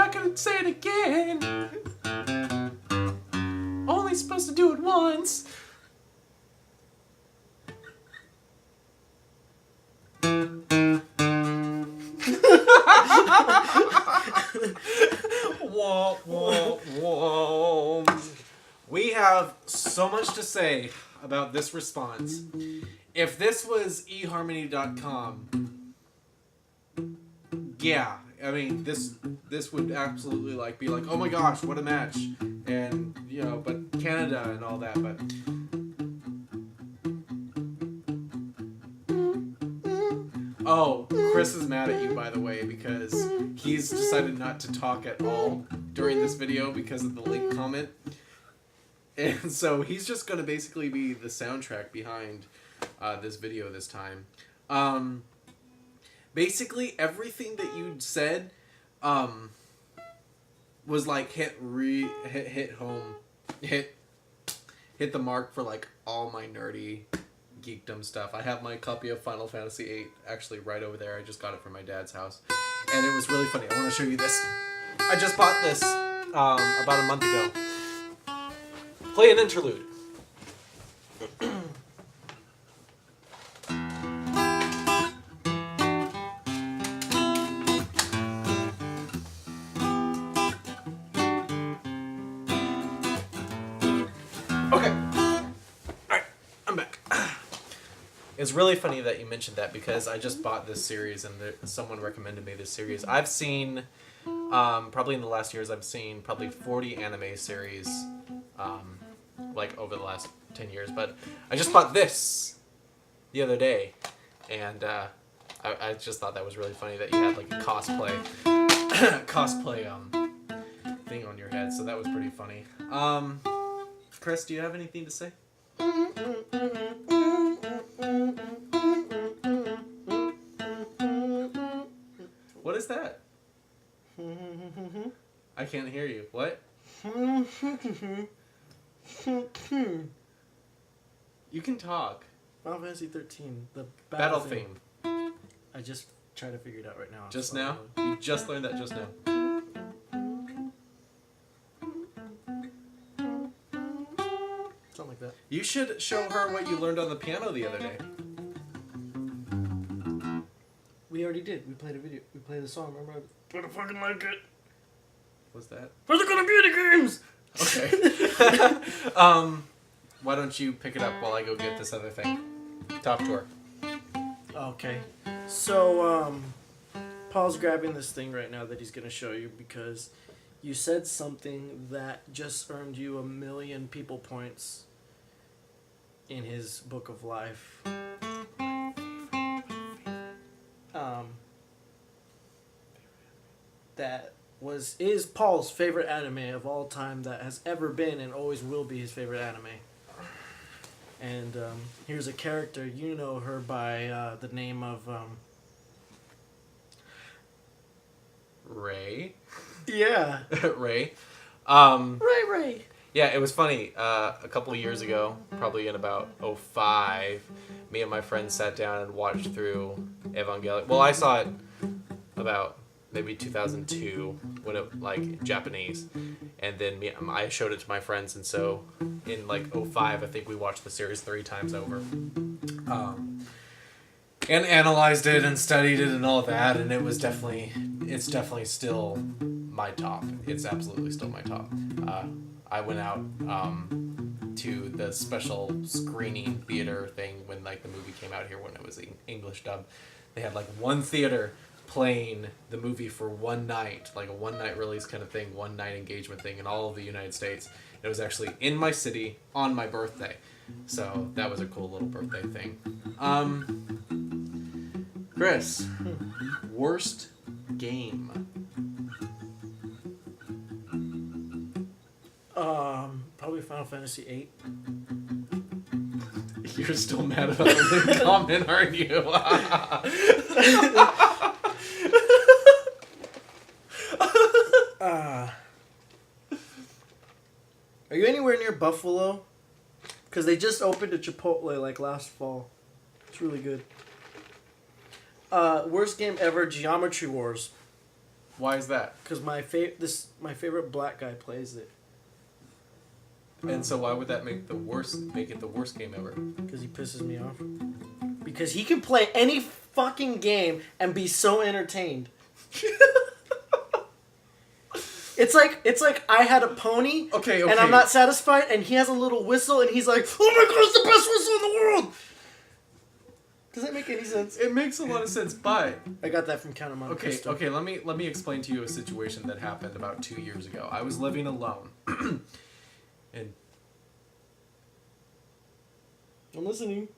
not gonna say it again. Only supposed to do it once. Whoa, whoa, whoa. We have so much to say about this response. If this was eharmony.com, yeah, I mean this would absolutely like be like, oh my gosh, what a match, and you know, but Canada and all that, but. Oh, Chris is mad at you, by the way, because he's decided not to talk at all during this video because of the link comment. And so he's just going to basically be the soundtrack behind this video this time. Basically, everything that you said was like hit the mark for like all my nerdy geekdom stuff. I have my copy of Final Fantasy VIII actually right over there. I just got it from my dad's house, and it was really funny. I want to show you this. I just bought this about a month ago. Play an interlude. Okay. Alright, I'm back. It's really funny that you mentioned that because I just bought this series and someone recommended me this series. I've seen, probably in the last years, I've seen probably 40 anime series, like over the last 10 years. But I just bought this the other day, and I just thought that was really funny that you had like a cosplay thing on your head. So that was pretty funny. Chris, do you have anything to say? What is that? I can't hear you. What? You can talk. Final Fantasy 13, the Battle theme. I just try to figure it out right now. Just now? You just learned that just now. Something like that. You should show her what you learned on the piano the other day. We already did. We played a video. We played the song. Remember? I don't fucking like it. What's that? For the computer games. Okay. Why don't you pick it up while I go get this other thing? Talk to her. Okay. So, Paul's grabbing this thing right now that he's gonna show you because you said something that just earned you 1,000,000 people points in his book of life. That is Paul's favorite anime of all time, that has ever been and always will be his favorite anime. And here's a character, you know her by the name of Ray. Yeah. Ray. Ray. Yeah, it was funny. A couple of years ago, probably in about 2005, me and my friends sat down and watched through Evangelion. Well, I saw it about maybe 2002 when it like Japanese, and then I showed it to my friends, and so in like 2005, I think we watched the series 3 times over, and analyzed it and studied it and all that, and it's definitely still my top. It's absolutely still my top. I went out to the special screening theater thing when like the movie came out here when it was English dub. They had like one theater playing the movie for one night, like a one-night release kind of thing, one-night engagement thing in all of the United States. It was actually in my city on my birthday. So that was a cool little birthday thing. Chris, worst game? Probably Final Fantasy VIII. You're still mad about the comment, aren't you? Are you anywhere near Buffalo? Because they just opened a Chipotle like last fall. It's really good. Worst game ever, Geometry Wars. Why is that? Because my favorite black guy plays it. And so why would that make it the worst game ever? Because he pisses me off. Because he can play any fucking game and be so entertained. It's like I had a pony, okay, and I'm not satisfied, and he has a little whistle, and he's like, "Oh my god, it's the best whistle in the world!" Does that make any sense? It makes a lot of sense, but I got that from Count of Monte Cristo. Okay. Let me explain to you a situation that happened about 2 years ago. I was living alone, and I'm listening.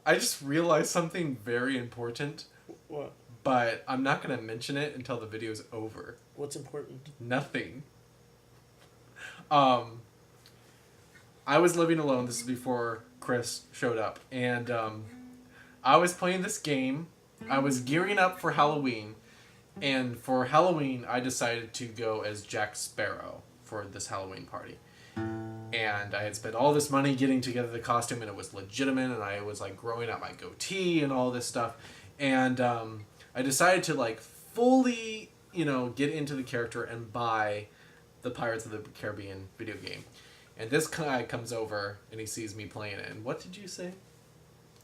I just realized something very important. What? But I'm not going to mention it until the video's over. What's important? Nothing. I was living alone. This is before Chris showed up. And I was playing this game. I was gearing up for Halloween. And for Halloween, I decided to go as Jack Sparrow for this Halloween party. And I had spent all this money getting together the costume, and it was legitimate. And I was like growing out my goatee and all this stuff. And I decided to like fully, get into the character and buy the Pirates of the Caribbean video game. And this guy comes over and he sees me playing it. And what did you say?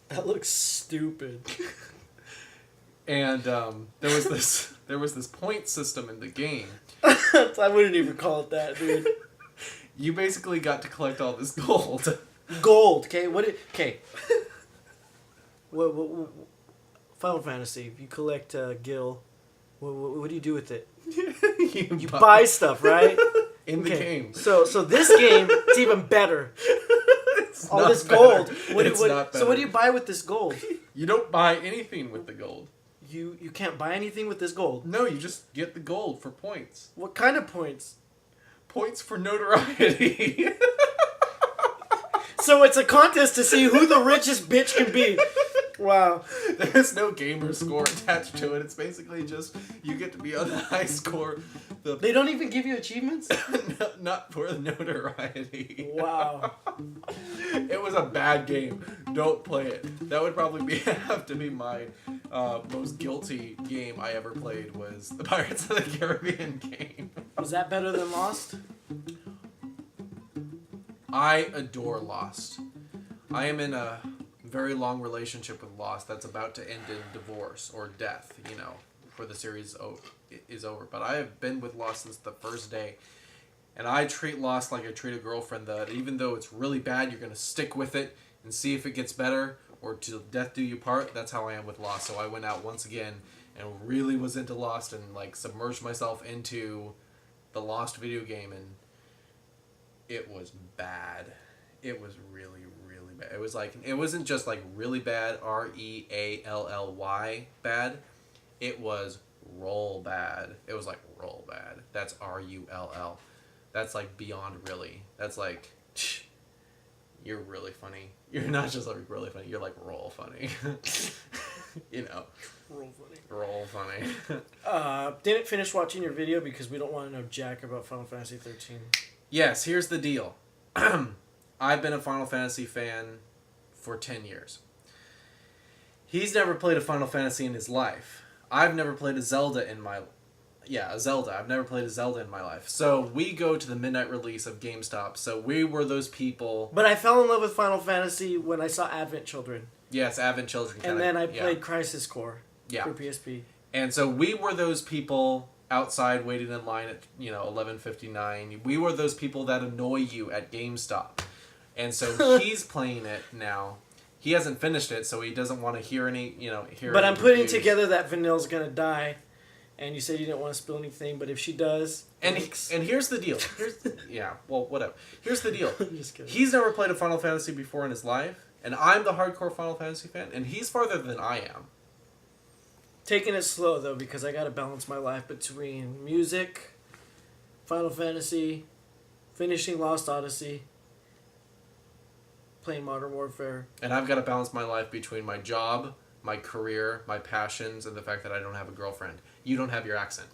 That looks stupid. And there was this point system in the game. I wouldn't even call it that, dude. You basically got to collect all this gold. Gold, okay? Okay. What Final Fantasy, if you collect Gil, what do you do with it? You buy stuff, right? In the game. So this game, it's even better. It's all not this better. gold. Not better. So what do you buy with this gold? You don't buy anything with the gold. You can't buy anything with this gold. No, you just get the gold for points. What kind of points? Points for notoriety. So it's a contest to see who the richest bitch can be. Wow. There's no gamer score attached to it. It's basically just you get to be on the high score. They don't even give you achievements? No, not for the notoriety. Wow. It was a bad game. Don't play it. That would probably have to be my most guilty game I ever played was the Pirates of the Caribbean game. Was that better than Lost? I adore Lost. I am in a very long relationship with Lost that's about to end in divorce or death, before the series is over. But I have been with Lost since the first day. And I treat Lost like I treat a girlfriend, that even though it's really bad, you're going to stick with it and see if it gets better or till death do you part. That's how I am with Lost. So I went out once again and really was into Lost and submerged myself into the Lost video game, and it was bad. It was really, really bad. It wasn't just really bad, REALLY bad. It was roll bad. It was roll bad. That's RULL. That's beyond really. That's you're really funny. You're not just really funny. You're roll funny. Roll funny. Didn't finish watching your video because we don't want to know jack about Final Fantasy 13. Yes, here's the deal. I've been a Final Fantasy fan for 10 years. He's never played a Final Fantasy in his life. I've never played a Zelda in my... Yeah, a Zelda. I've never played a Zelda in my life. So we go to the midnight release of GameStop. So we were those people... But I fell in love with Final Fantasy when I saw Advent Children. Yes, Advent Children. And then I played Crisis Core for PSP. And so we were those people outside waiting in line at 11:59. We were those people that annoy you at GameStop. And so he's playing it now. He hasn't finished it, so he doesn't want to hear any, hear. But any I'm putting reviews. together that Vanille's gonna die, and you said you didn't want to spill anything, but if she does, and here's the deal. Whatever. Here's the deal. I'm just kidding. He's never played a Final Fantasy before in his life, and I'm the hardcore Final Fantasy fan, and he's farther than I am. Taking it slow though, because I gotta balance my life between music, Final Fantasy, finishing Lost Odyssey, playing Modern Warfare. And I've got to balance my life between my job, my career, my passions, and the fact that I don't have a girlfriend. You don't have your accent.